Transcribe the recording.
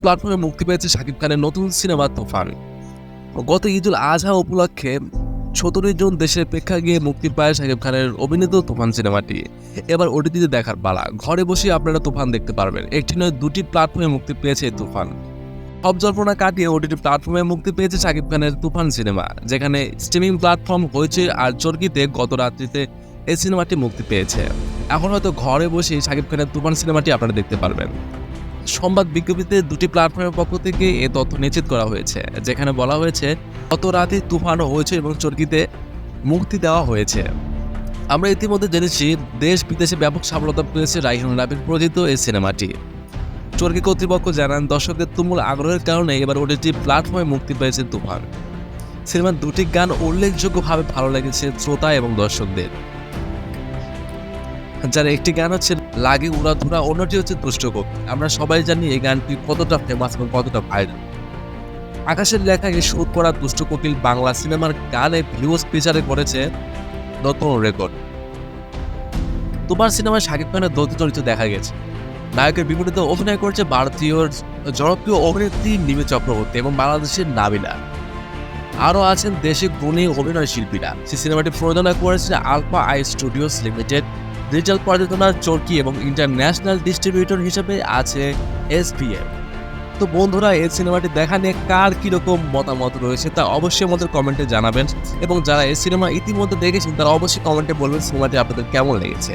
প্ল্যাটফর্মে মুক্তি পেয়েছে শাকিব খানের নতুন সিনেমা তুফান। গত ঈদুল আজহা উপলক্ষে ১৭ জুন দেশের প্রেক্ষাগৃহে মুক্তি পায় শাকিব খানের অভিনীত তুফান সিনেমাটি। এবার ওটিটিতে দেখার পালা। ঘরে বসে আপনারা তুফান দেখতে পারবেন। একটি নয়, দুটি প্ল্যাটফর্মে মুক্তি পেয়েছে এই তুফান। সব জল্পনা কাটিয়ে ওটিটি প্ল্যাটফর্মে মুক্তি পেয়েছে শাকিব খানের তুফান সিনেমা, যেখানে স্ট্রিমিং প্ল্যাটফর্ম হয়েছে আর চরকিতে গত রাত্রিতে এই সিনেমাটি মুক্তি পেয়েছে। এখন হয়তো ঘরে বসে শাকিব খানের তুফান সিনেমাটি আপনারা দেখতে পারবেন। সংবাদ বিজ্ঞপ্তিতে দুটি প্ল্যাটফর্মের পক্ষ থেকে এ তথ্য নিশ্চিত করা হয়েছে, যেখানে বলা হয়েছে গত রাতে তুফানও হয়েছে এবং চরকিতে মুক্তি দেওয়া হয়েছে। আমরা ইতিমধ্যে জেনেছি দেশ বিদেশে ব্যাপক সফলতা পেয়েছে রাইহান রাফির প্রযোজিত এই সিনেমাটি। চরকি কর্তৃপক্ষ জানান, দর্শকদের তুমুল আগ্রহের কারণে এবার ওটিটি প্ল্যাটফর্মে মুক্তি পেয়েছে তুফান। সিনেমার দুটি গান উল্লেখযোগ্যভাবে ভালো লেগেছে শ্রোতা এবং দর্শকদের, যার একটি গান হচ্ছে লাগে উড়াধুরা, অন্যটি হচ্ছে দুষ্ট কবি। আমরা সবাই জানি এই গানটি কতটা ফেমাস এবং কতটা ভাইরাল। আকাশের লেখায় শুট করা দুষ্ট কোকিল বাংলা সিনেমার গানে ভিউজ বিচারে করেছে নতুন রেকর্ড। তোমার সিনেমায় শাকিব খানের দ্বৈত চরিত্র দেখা গেছে। নায়কের বিপরীতে অভিনয় করেছে ভারতীয় জনপ্রিয় অভিনেত্রী নিমি চক্রবর্তী এবং বাংলাদেশের নাবিলা। আরও আছেন দেশে গুণী অভিনয় শিল্পীরা। সেই সিনেমাটি প্রযোজনা করেছে Alpha I Studios Limited. Digital প্রযোজনার চরকি এবং ইন্টারন্যাশনাল ডিস্ট্রিবিউটর হিসেবে আছে এসপিএম। তো বন্ধুরা, এই সিনেমাটি দেখা নিয়ে কার কীরকম মতামত রয়েছে তা অবশ্যই আমাদের কমেন্টে জানাবেন, এবং যারা এই সিনেমা ইতিমধ্যে দেখেছেন তারা অবশ্যই কমেন্টে বলবেন সিনেমাটি আপনাদের কেমন লেগেছে।